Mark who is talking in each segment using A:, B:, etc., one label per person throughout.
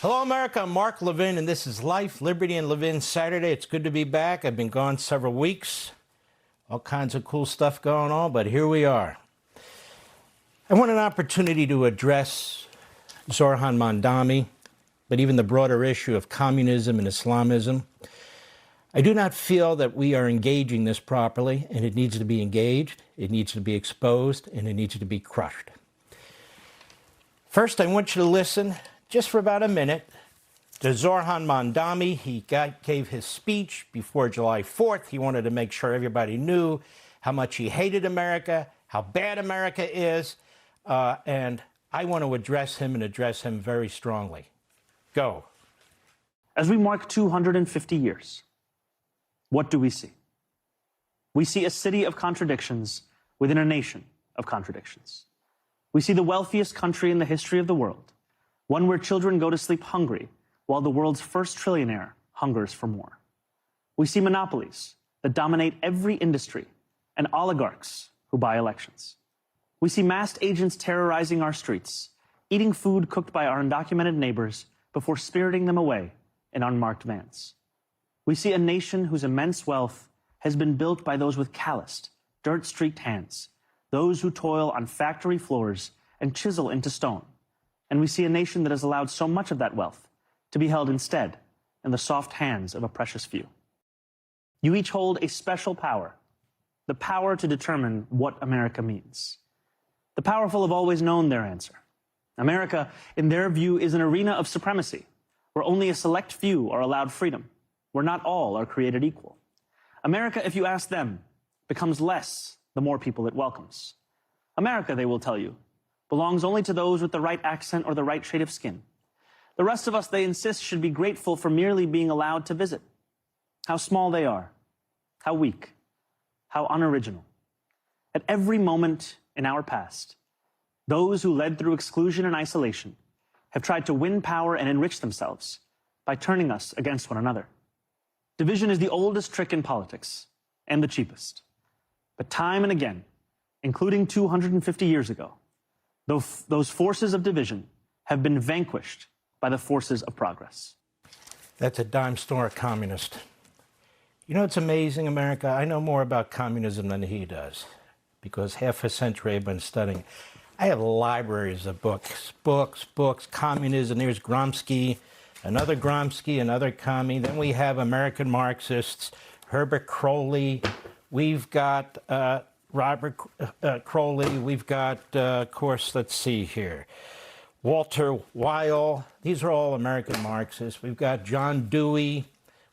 A: Hello, America. I'm Mark Levin, and this is Life, Liberty, and Levin Saturday. It's good to be back. I've been gone several weeks. All kinds of cool stuff going on, but here we are. I want an opportunity to address Zohran Mamdani, but even the broader issue of communism and Islamism. I do not feel that we are engaging this properly, and it needs to be engaged, it needs to be exposed, and it needs to be crushed. First, I want you to listen just for about a minute to Zohran Mamdani. He gave his speech before July 4th. He wanted to make sure everybody knew how much he hated America, how bad America is, and I want to address him and address him very strongly. Go.
B: As we mark 250 years, what do we see? We see a city of contradictions within a nation of contradictions. We see the wealthiest country in the history of the world, one where children go to sleep hungry while the world's first trillionaire hungers for more. We see monopolies that dominate every industry and oligarchs who buy elections. We see masked agents terrorizing our streets, eating food cooked by our undocumented neighbors before spiriting them away in unmarked vans. We see a nation whose immense wealth has been built by those with calloused, dirt-streaked hands, those who toil on factory floors and chisel into stone. And we see a nation that has allowed so much of that wealth to be held instead in the soft hands of a precious few. You each hold a special power, the power to determine what America means. The powerful have always known their answer. America, in their view, is an arena of supremacy, where only a select few are allowed freedom, where not all are created equal. America, if you ask them, becomes less the more people it welcomes. America, they will tell you, belongs only to those with the right accent or the right shade of skin. The rest of us, they insist, should be grateful for merely being allowed to visit. How small they are, how weak, how unoriginal. At every moment in our past, those who led through exclusion and isolation have tried to win power and enrich themselves by turning us against one another. Division is the oldest trick in politics and the cheapest. But time and again, including 250 years ago, those forces of division have been vanquished by the forces of progress.
A: That's a dime store communist. You know, it's amazing, America. I know more about communism than he does, because half a century I've been studying. I have libraries of books, communism. There's Gramsci, another commie. Then we have American Marxists, Herbert Crowley. We've got Robert Crowley. We've got, of course, let's see here, Walter Weil. These are all American Marxists. We've got John Dewey.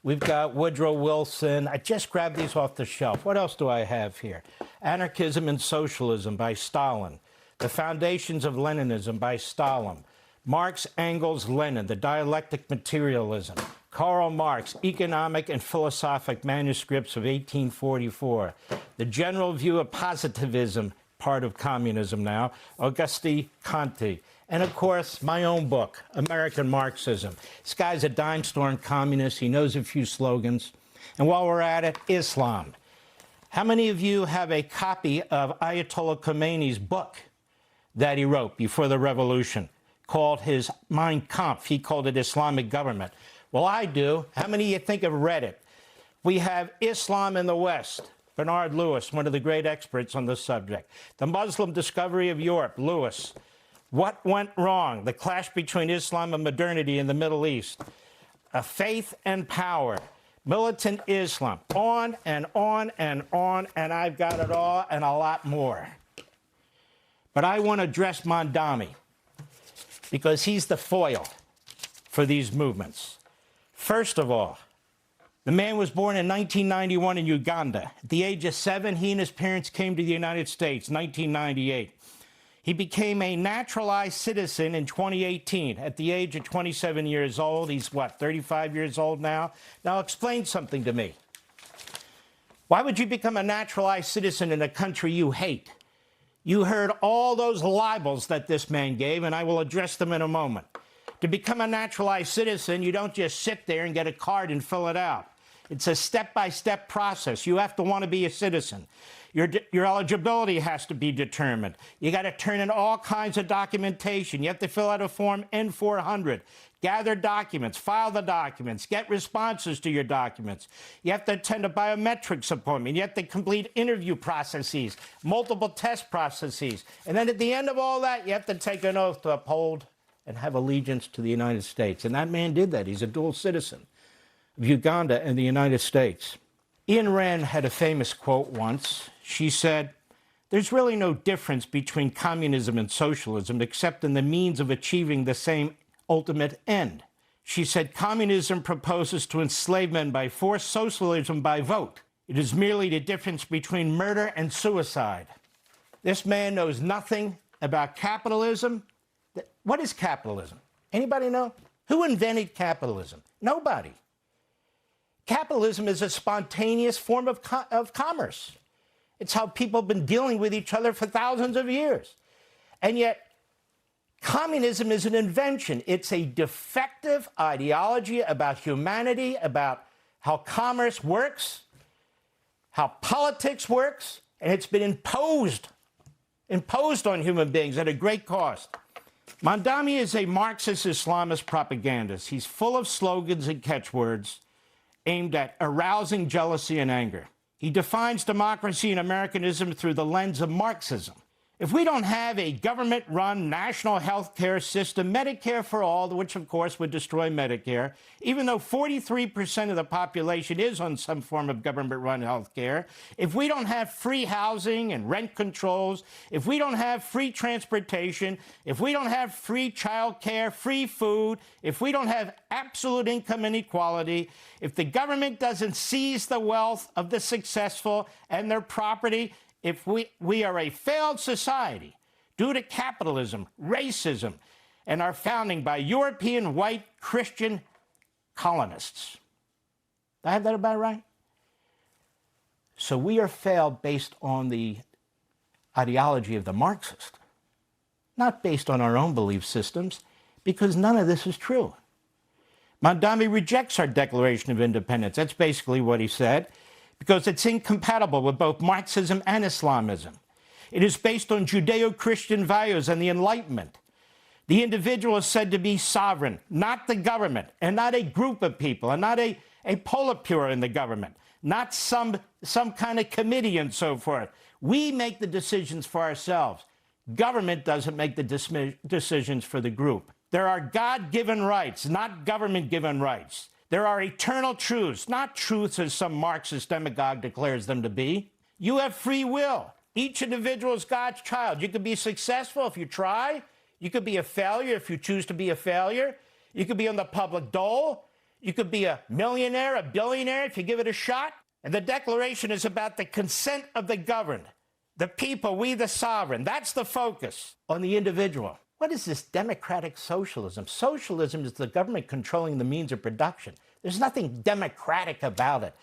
A: We've got Woodrow Wilson. I just grabbed these off the shelf. What else do I have here? Anarchism and Socialism by Stalin. The Foundations of Leninism by Stalin. Marx, Engels, Lenin, The Dialectic Materialism. Karl Marx, Economic and Philosophic Manuscripts of 1844. The General View of Positivism, part of communism now, Auguste Comte. And of course, my own book, American Marxism. This guy's a dime store communist. He knows a few slogans. And while we're at it, Islam. How many of you have a copy of Ayatollah Khomeini's book that he wrote before the revolution, called his Mein Kampf? He called it Islamic Government. Well, I do. How many of you think have read it? We have Islam in the West, Bernard Lewis, one of the great experts on this subject. The Muslim Discovery of Europe, Lewis. What Went Wrong? The Clash Between Islam and Modernity in the Middle East. Faith and Power. Militant Islam. On and on and on, and I've got it all and a lot more. But I want to address Mamdani, because he's the foil for these movements. First of all, the man was born in 1991 in Uganda. At the age of 7, he and his parents came to the United States, 1998. He became a naturalized citizen in 2018 at the age of 27 years old. He's, what, 35 years old now? Now, explain something to me. Why would you become a naturalized citizen in a country you hate? You heard all those libels that this man gave, and I will address them in a moment. To become a naturalized citizen, you don't just sit there and get a card and fill it out. It's a step-by-step process. You have to want to be a citizen. Your eligibility has to be determined. You got to turn in all kinds of documentation. You have to fill out a form N400, gather documents, file the documents, get responses to your documents. You have to attend a biometrics appointment. You have to complete interview processes, multiple test processes. And then at the end of all that, you have to take an oath to uphold and have allegiance to the United States. And that man did that. He's a dual citizen of Uganda and the United States. Ayn Rand had a famous quote once. She said, "There's really no difference between communism and socialism except in the means of achieving the same ultimate end." She said, "Communism proposes to enslave men by force, socialism by vote. It is merely the difference between murder and suicide." This man knows nothing about capitalism. What is capitalism? Anybody know? Who invented capitalism? Nobody. Capitalism is a spontaneous form of commerce. It's how people have been dealing with each other for thousands of years. And yet, communism is an invention. It's a defective ideology about humanity, about how commerce works, how politics works, and it's been imposed on human beings at a great cost. Mamdani is a Marxist Islamist propagandist. He's full of slogans and catchwords aimed at arousing jealousy and anger. He defines democracy and Americanism through the lens of Marxism. If we don't have a government-run national health care system, Medicare for all, which of course would destroy Medicare, even though 43% of the population is on some form of government-run health care, if we don't have free housing and rent controls, if we don't have free transportation, if we don't have free child care, free food, if we don't have absolute income inequality, if the government doesn't seize the wealth of the successful and their property, if we are a failed society due to capitalism, racism, and our founding by European white Christian colonists. Did I have that about right? So we are failed based on the ideology of the Marxist, not based on our own belief systems, because none of this is true. Mamdani rejects our Declaration of Independence. That's basically what he said, because it's incompatible with both Marxism and Islamism. It is based on Judeo-Christian values and the Enlightenment. The individual is said to be sovereign, not the government, and not a group of people, and not a Politburo in the government, not some kind of committee and so forth. We make the decisions for ourselves. Government doesn't make the decisions for the group. There are God-given rights, not government-given rights. There are eternal truths, not truths as some Marxist demagogue declares them to be. You have free will. Each individual is God's child. You could be successful if you try. You could be a failure if you choose to be a failure. You could be on the public dole. You could be a millionaire, a billionaire if you give it a shot. And the Declaration is about the consent of the governed, the people, we the sovereign. That's the focus on the individual. What is this democratic socialism? Socialism is the government controlling the means of production. There's nothing democratic about it.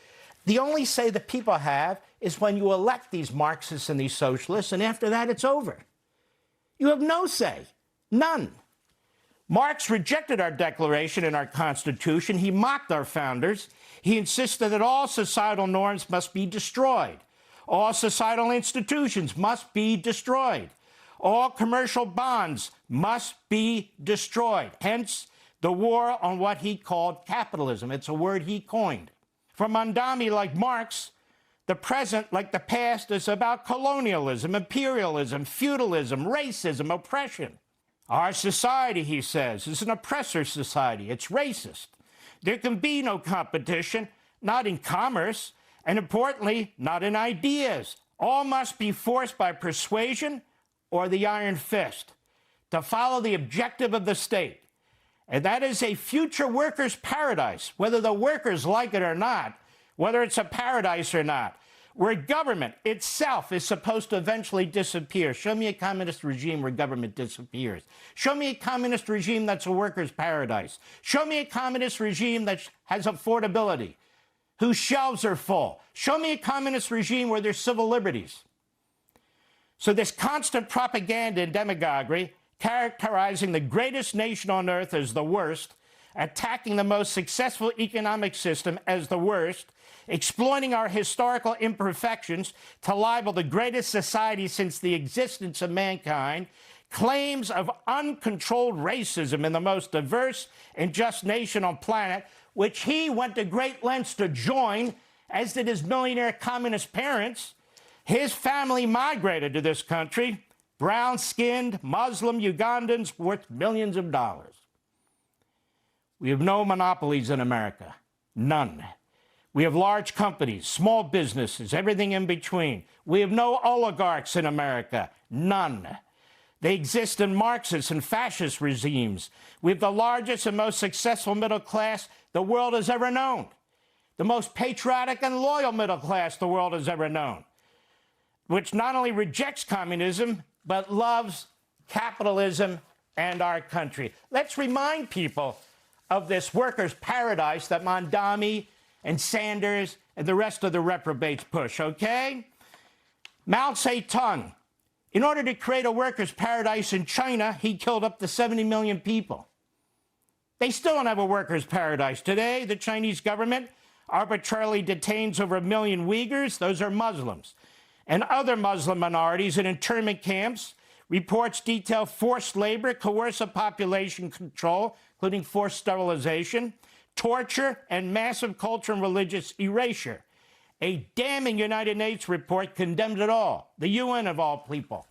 A: The only say the people have is when you elect these Marxists and these socialists, and after that, it's over. You have no say, none. Marx rejected our Declaration and our Constitution. He mocked our founders. He insisted that all societal norms must be destroyed. All societal institutions must be destroyed. All commercial bonds must be destroyed. Hence, the war on what he called capitalism. It's a word he coined. For Mamdani, like Marx, the present, like the past, is about colonialism, imperialism, feudalism, racism, oppression. Our society, he says, is an oppressor society. It's racist. There can be no competition, not in commerce, and importantly, not in ideas. All must be forced by persuasion or the iron fist to follow the objective of the state. And that is a future workers' paradise, whether the workers like it or not, whether it's a paradise or not, where government itself is supposed to eventually disappear. Show me a communist regime where government disappears. Show me a communist regime that's a workers' paradise. Show me a communist regime that has affordability, whose shelves are full. Show me a communist regime where there's civil liberties. So this constant propaganda and demagoguery, characterizing the greatest nation on earth as the worst, attacking the most successful economic system as the worst, exploiting our historical imperfections to libel the greatest society since the existence of mankind, claims of uncontrolled racism in the most diverse and just nation on planet, which he went to great lengths to join, as did his millionaire communist parents. His family migrated to this country, brown-skinned Muslim Ugandans worth millions of dollars. We have no monopolies in America, none. We have large companies, small businesses, everything in between. We have no oligarchs in America, none. They exist in Marxist and fascist regimes. We have the largest and most successful middle class the world has ever known, the most patriotic and loyal middle class the world has ever known, which not only rejects communism, but loves capitalism and our country. Let's remind people of this workers' paradise that Mamdani and Sanders and the rest of the reprobates push, okay? Mao Zedong, in order to create a workers' paradise in China, he killed up to 70 million people. They still don't have a workers' paradise. Today, the Chinese government arbitrarily detains over 1 million Uyghurs, those are Muslims, and other Muslim minorities in internment camps. Reports detail forced labor, coercive population control, including forced sterilization, torture, and massive cultural and religious erasure. A damning United Nations report condemned it all, the UN of all people.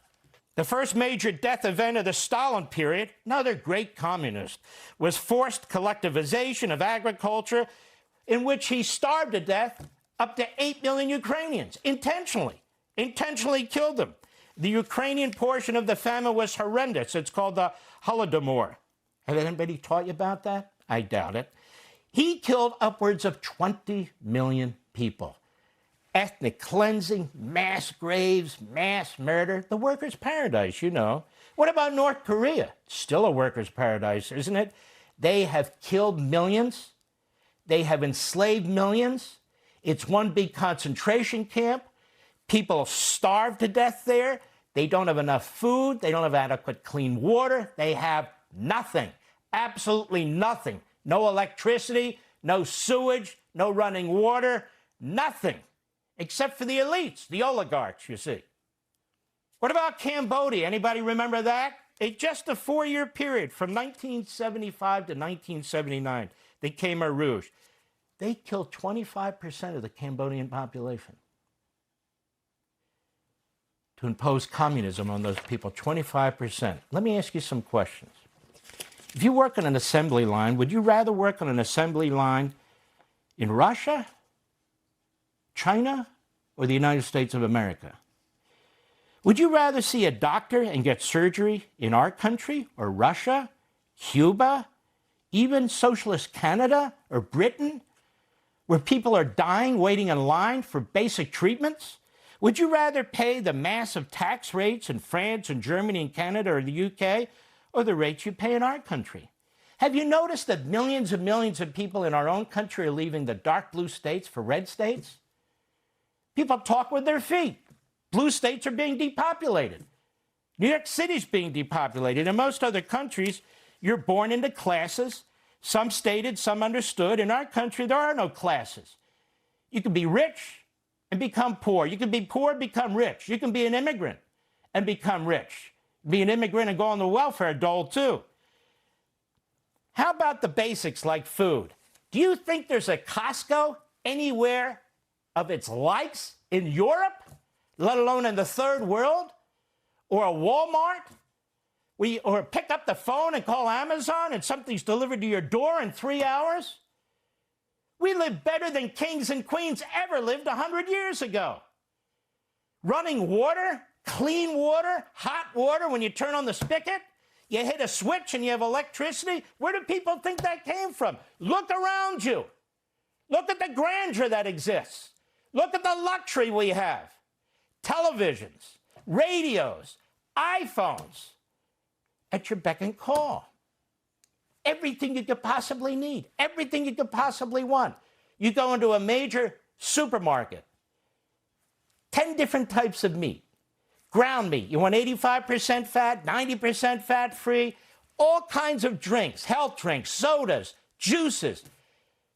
A: The first major death event of the Stalin period, another great communist, was forced collectivization of agriculture, in which he starved to death up to 8 million Ukrainians, intentionally killed them. The Ukrainian portion of the famine was horrendous. It's called the Holodomor. Have anybody taught you about that? I doubt it. He killed upwards of 20 million people. Ethnic cleansing, mass graves, mass murder, the workers' paradise, you know. What about North Korea? Still a workers' paradise, isn't it? They have killed millions. They have enslaved millions. It's one big concentration camp. People starve to death there. They don't have enough food. They don't have adequate clean water. They have nothing, absolutely nothing. No electricity, no sewage, no running water, nothing, except for the elites, the oligarchs, you see. What about Cambodia? Anybody remember that? It's just a 4-year period from 1975 to 1979, the Khmer Rouge. They killed 25% of the Cambodian population to impose communism on those people, 25%. Let me ask you some questions. If you work on an assembly line, would you rather work on an assembly line in Russia, China, or the United States of America? Would you rather see a doctor and get surgery in our country, or Russia, Cuba, even socialist Canada or Britain, where people are dying waiting in line for basic treatments? Would you rather pay the massive tax rates in France and Germany and Canada or the UK, or the rates you pay in our country? Have you noticed that millions and millions of people in our own country are leaving the dark blue states for red states? People talk with their feet. Blue states are being depopulated. New York City's being depopulated. In most other countries, you're born into classes, some stated, some understood. In our country, there are no classes. You can be rich and become poor. You can be poor and become rich. You can be an immigrant and become rich. Be an immigrant and go on the welfare dole, too. How about the basics like food? Do you think there's a Costco anywhere of its likes in Europe, let alone in the third world? Or a Walmart? Or pick up the phone and call Amazon and something's delivered to your door in 3 hours? We live better than kings and queens ever lived 100 years ago. Running water, clean water, hot water when you turn on the spigot. You hit a switch and you have electricity. Where do people think that came from? Look around you. Look at the grandeur that exists. Look at the luxury we have. Televisions, radios, iPhones at your beck and call. Everything you could possibly need, everything you could possibly want. You go into a major supermarket, 10 different types of meat. Ground meat, you want 85% fat, 90% fat-free, all kinds of drinks, health drinks, sodas, juices,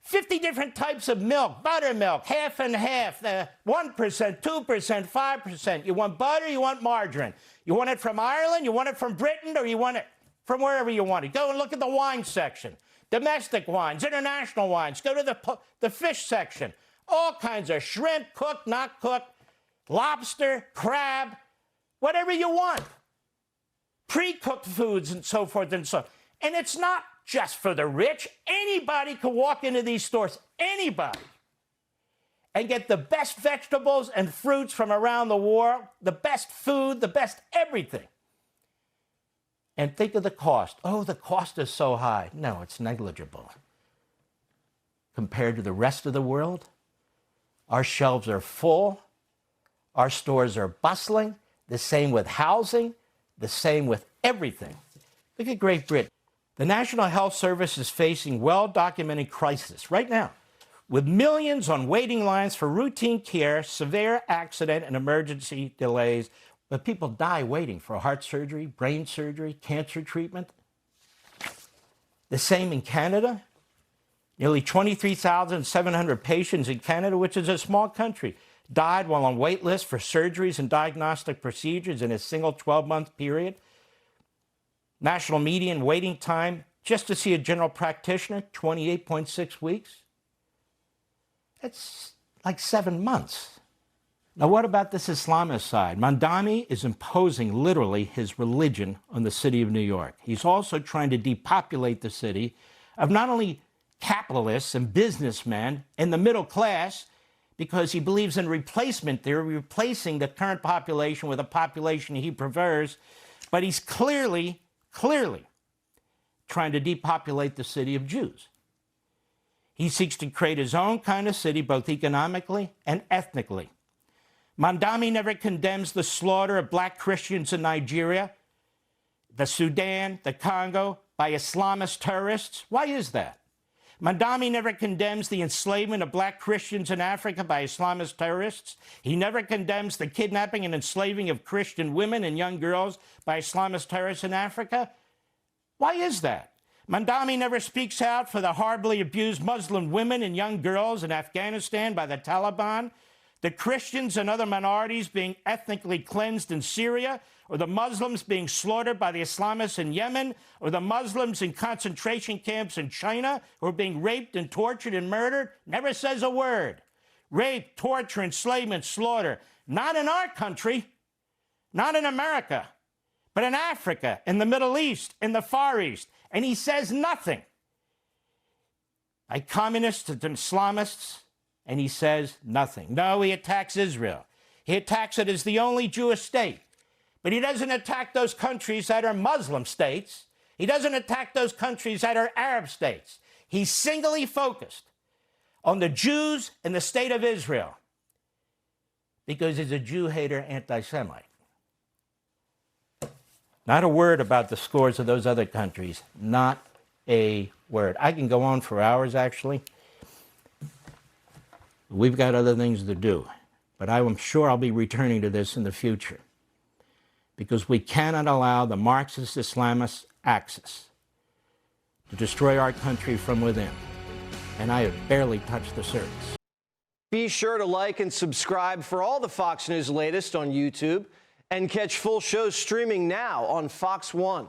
A: 50 different types of milk, buttermilk, half and half, 1%, 2%, 5%. You want butter, you want margarine. You want it from Ireland, you want it from Britain, or you want it from wherever you want it. Go and look at the wine section. Domestic wines, international wines. Go to the fish section. All kinds of shrimp, cooked, not cooked, lobster, crab, whatever you want. Pre-cooked foods and so forth and so on. And it's not just for the rich. Anybody can walk into these stores, anybody, and get the best vegetables and fruits from around the world, the best food, the best everything. And think of the cost. Oh, the cost is so high. No, it's negligible. Compared to the rest of the world, our shelves are full. Our stores are bustling. The same with housing. The same with everything. Look at Great Britain. The National Health Service is facing well-documented crisis right now, with millions on waiting lines for routine care, severe accident and emergency delays. But people die waiting for heart surgery, brain surgery, cancer treatment. The same in Canada. Nearly 23,700 patients in Canada, which is a small country, died while on wait lists for surgeries and diagnostic procedures in a single 12-month period. National median waiting time just to see a general practitioner, 28.6 weeks. That's like 7 months. Now, what about this Islamist side? Mamdani is imposing literally his religion on the city of New York. He's also trying to depopulate the city of not only capitalists and businessmen and the middle class, because he believes in replacement theory, replacing the current population with a population he prefers, but he's clearly trying to depopulate the city of Jews. He seeks to create his own kind of city, both economically and ethnically. Mamdani never condemns the slaughter of black Christians in Nigeria, the Sudan, the Congo, by Islamist terrorists. Why is that? Mamdani never condemns the enslavement of black Christians in Africa by Islamist terrorists. He never condemns the kidnapping and enslaving of Christian women and young girls by Islamist terrorists in Africa. Why is that? Mamdani never speaks out for the horribly abused Muslim women and young girls in Afghanistan by the Taliban, the Christians and other minorities being ethnically cleansed in Syria, or the Muslims being slaughtered by the Islamists in Yemen, or the Muslims in concentration camps in China who are being raped and tortured and murdered. Never says a word. Rape, torture, enslavement, slaughter. Not in our country, not in America, but in Africa, in the Middle East, in the Far East. And he says nothing. Like communists and Islamists, and he says nothing. No, he attacks Israel. He attacks it as the only Jewish state. But he doesn't attack those countries that are Muslim states. He doesn't attack those countries that are Arab states. He's singly focused on the Jews and the state of Israel because he's a Jew-hater, anti-Semite. Not a word about the scores of those other countries. Not a word. I can go on for hours, actually. We've got other things to do. But I'm sure I'll be returning to this in the future, because we cannot allow the Marxist Islamist axis to destroy our country from within. And I have barely touched the surface.
C: Be sure to like and subscribe for all the Fox News latest on YouTube, and catch full shows streaming now on Fox One.